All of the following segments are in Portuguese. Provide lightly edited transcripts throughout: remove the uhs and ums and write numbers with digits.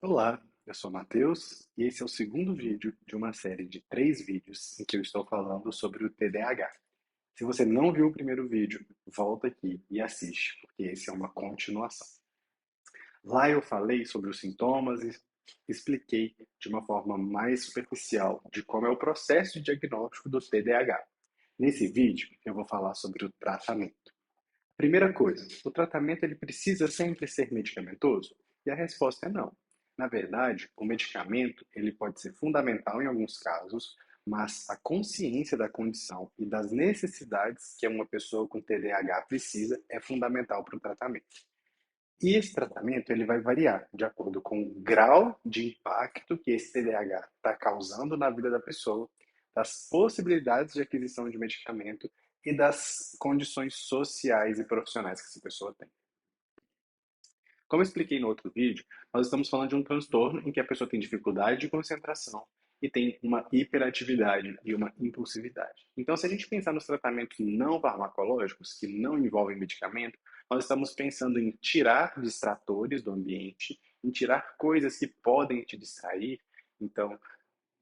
Olá, eu sou Matheus e esse é o segundo vídeo de uma série de 3 vídeos em que eu estou falando sobre o TDAH. Se você não viu o primeiro vídeo, volta aqui e assiste, porque esse é uma continuação. Lá eu falei sobre os sintomas e expliquei de uma forma mais superficial de como é o processo de diagnóstico do TDAH. Nesse vídeo, eu vou falar sobre o tratamento. Primeira coisa, o tratamento ele precisa sempre ser medicamentoso? E a resposta é não. Na verdade, o medicamento ele pode ser fundamental em alguns casos, mas a consciência da condição e das necessidades que uma pessoa com TDAH precisa é fundamental para o tratamento. E esse tratamento ele vai variar de acordo com o grau de impacto que esse TDAH está causando na vida da pessoa, das possibilidades de aquisição de medicamento e das condições sociais e profissionais que essa pessoa tem. Como eu expliquei no outro vídeo, nós estamos falando de um transtorno em que a pessoa tem dificuldade de concentração e tem uma hiperatividade e uma impulsividade. Então, se a gente pensar nos tratamentos não farmacológicos, que não envolvem medicamento, nós estamos pensando em tirar distratores do ambiente, em tirar coisas que podem te distrair. Então,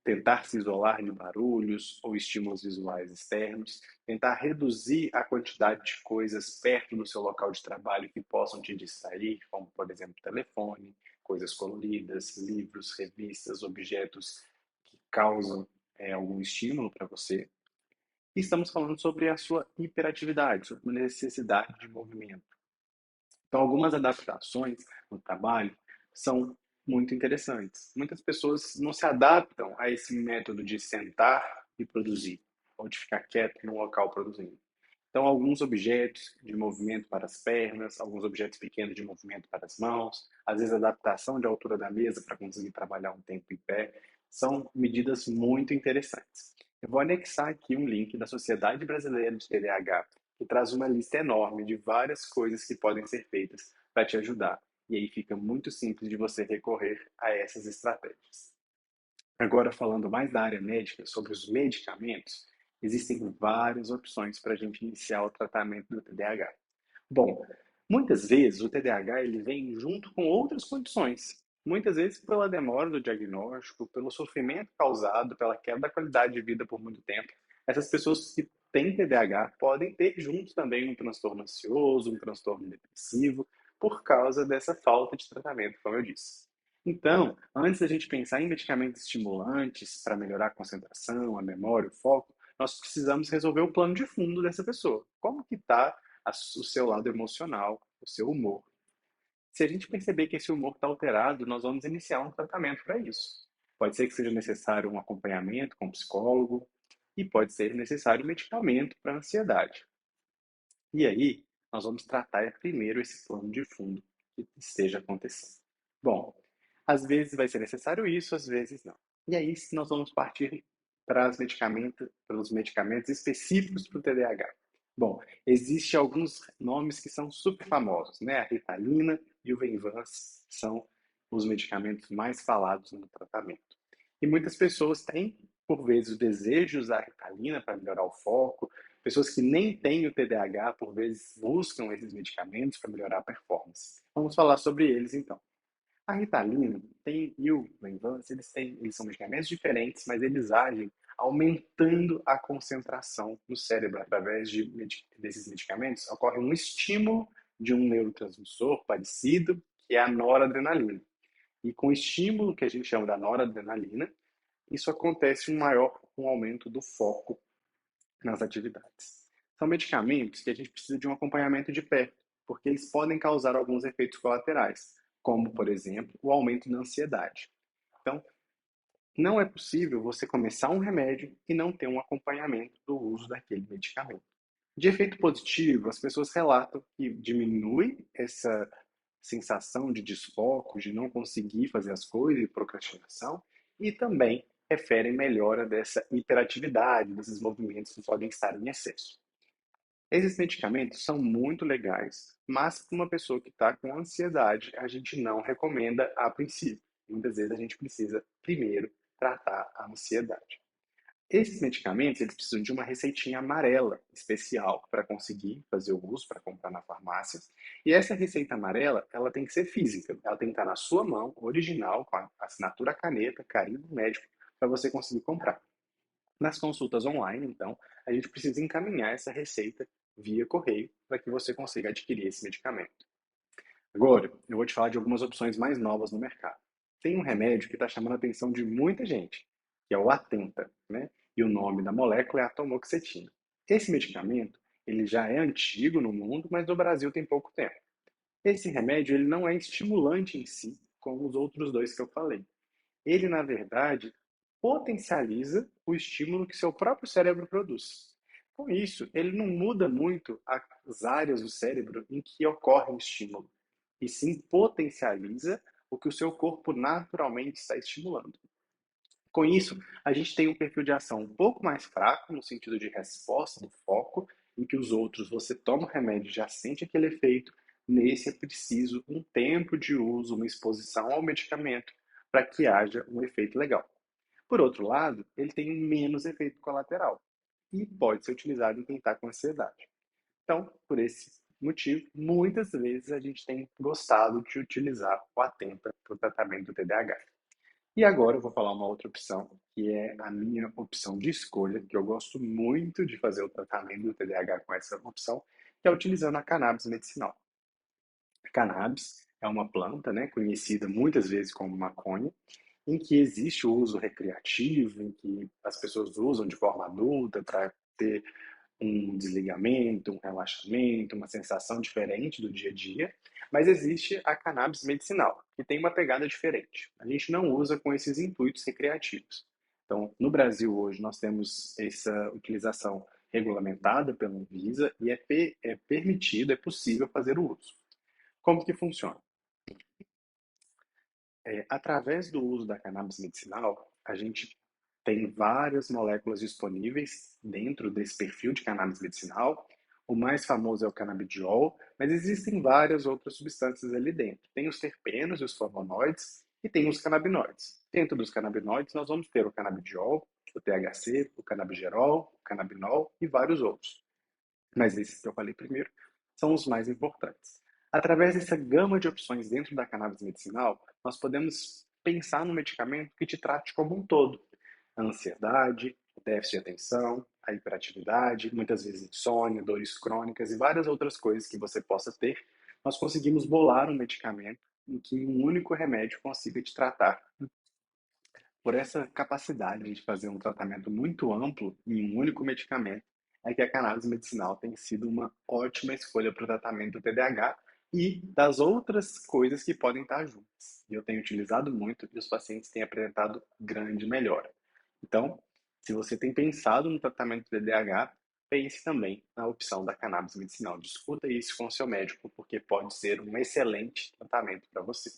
tentar se isolar de barulhos ou estímulos visuais externos, tentar reduzir a quantidade de coisas perto do seu local de trabalho que possam te distrair, como, por exemplo, telefone, coisas coloridas, livros, revistas, objetos que causam algum estímulo para você. E estamos falando sobre a sua hiperatividade, sobre a necessidade de movimento. Então, algumas adaptações no trabalho são muito interessantes. Muitas pessoas não se adaptam a esse método de sentar e produzir, ou de ficar quieto no local produzindo. Então, alguns objetos de movimento para as pernas, alguns objetos pequenos de movimento para as mãos, às vezes adaptação de altura da mesa para conseguir trabalhar um tempo em pé, são medidas muito interessantes. Eu vou anexar aqui um link da Sociedade Brasileira de TDAH, que traz uma lista enorme de várias coisas que podem ser feitas para te ajudar. E aí fica muito simples de você recorrer a essas estratégias. Agora, falando mais da área médica, sobre os medicamentos, existem várias opções para a gente iniciar o tratamento do TDAH. Bom, muitas vezes o TDAH ele vem junto com outras condições. Muitas vezes pela demora do diagnóstico, pelo sofrimento causado, pela queda da qualidade de vida por muito tempo. Essas pessoas que têm TDAH podem ter junto também um transtorno ansioso, um transtorno depressivo, por causa dessa falta de tratamento, como eu disse. Então, antes da gente pensar em medicamentos estimulantes para melhorar a concentração, a memória, o foco, nós precisamos resolver o plano de fundo dessa pessoa. Como que está o seu lado emocional, o seu humor? Se a gente perceber que esse humor está alterado, nós vamos iniciar um tratamento para isso. Pode ser que seja necessário um acompanhamento com um psicólogo e pode ser necessário medicamento para ansiedade. E aí, nós vamos tratar primeiro esse plano de fundo que esteja acontecendo. Bom, às vezes vai ser necessário isso, às vezes não. E aí nós vamos partir para os medicamentos específicos para o TDAH. Bom, existem alguns nomes que são super famosos, né? A Ritalina e o Venvance são os medicamentos mais falados no tratamento. E muitas pessoas têm, por vezes, o desejo de usar a Ritalina para melhorar o foco. Pessoas que nem têm o TDAH, por vezes, buscam esses medicamentos para melhorar a performance. Vamos falar sobre eles, então. A Ritalina e o Venvance, eles são medicamentos diferentes, mas eles agem aumentando a concentração no cérebro. Através desses medicamentos, ocorre um estímulo de um neurotransmissor parecido, que é a noradrenalina. E com o estímulo que a gente chama da noradrenalina, isso acontece um aumento do foco nas atividades. São medicamentos que a gente precisa de um acompanhamento de perto, porque eles podem causar alguns efeitos colaterais, como, por exemplo, o aumento da ansiedade. Então, não é possível você começar um remédio e não ter um acompanhamento do uso daquele medicamento. De efeito positivo, as pessoas relatam que diminui essa sensação de desfoco, de não conseguir fazer as coisas, de procrastinação, e também referem melhora dessa hiperatividade, desses movimentos que podem estar em excesso. Esses medicamentos são muito legais, mas para uma pessoa que está com ansiedade, a gente não recomenda a princípio. Muitas vezes a gente precisa primeiro tratar a ansiedade. Esses medicamentos, eles precisam de uma receitinha amarela especial para conseguir fazer o uso, para comprar na farmácia. E essa receita amarela, ela tem que ser física, ela tem que estar na sua mão, original, com a assinatura caneta, carimbo médico, para você conseguir comprar. Nas consultas online, então, a gente precisa encaminhar essa receita via correio para que você consiga adquirir esse medicamento. Agora, eu vou te falar de algumas opções mais novas no mercado. Tem um remédio que está chamando a atenção de muita gente, que é o Atenta, né? E o nome da molécula é atomoxetina. Esse medicamento, ele já é antigo no mundo, mas no Brasil tem pouco tempo. Esse remédio, ele não é estimulante em si, como os outros dois que eu falei. Ele, na verdade, potencializa o estímulo que seu próprio cérebro produz. Com isso, ele não muda muito as áreas do cérebro em que ocorre o estímulo, e sim potencializa o que o seu corpo naturalmente está estimulando. Com isso, a gente tem um perfil de ação um pouco mais fraco, no sentido de resposta do foco, em que os outros, você toma o remédio e já sente aquele efeito. Nesse é preciso um tempo de uso, uma exposição ao medicamento, para que haja um efeito legal. Por outro lado, ele tem menos efeito colateral e pode ser utilizado em quem está com ansiedade. Então, por esse motivo, muitas vezes a gente tem gostado de utilizar o Atenta para o tratamento do TDAH. E agora eu vou falar uma outra opção, que é a minha opção de escolha, que eu gosto muito de fazer o tratamento do TDAH com essa opção, que é utilizando a cannabis medicinal. A cannabis é uma planta, né, conhecida muitas vezes como maconha, em que existe o uso recreativo, em que as pessoas usam de forma adulta para ter um desligamento, um relaxamento, uma sensação diferente do dia a dia, mas existe a cannabis medicinal, que tem uma pegada diferente. A gente não usa com esses intuitos recreativos. Então, no Brasil hoje nós temos essa utilização regulamentada pela Anvisa e é permitido, é possível fazer o uso. Como que funciona? Através do uso da cannabis medicinal, a gente tem várias moléculas disponíveis dentro desse perfil de cannabis medicinal. O mais famoso é o canabidiol, mas existem várias outras substâncias ali dentro. Tem os terpenos e os flavonoides e tem os canabinoides. Dentro dos canabinoides, nós vamos ter o canabidiol, o THC, o canabigerol, o canabinol e vários outros. Mas esses que eu falei primeiro são os mais importantes. Através dessa gama de opções dentro da cannabis medicinal, nós podemos pensar no medicamento que te trate como um todo. A ansiedade, o déficit de atenção, a hiperatividade, muitas vezes insônia, dores crônicas e várias outras coisas que você possa ter. Nós conseguimos bolar um medicamento em que um único remédio consiga te tratar. Por essa capacidade de fazer um tratamento muito amplo em um único medicamento, é que a cannabis medicinal tem sido uma ótima escolha para o tratamento do TDAH e das outras coisas que podem estar juntas. E eu tenho utilizado muito e os pacientes têm apresentado grande melhora. Então, se você tem pensado no tratamento do TDAH, pense também na opção da cannabis medicinal. Discuta isso com o seu médico, porque pode ser um excelente tratamento para você.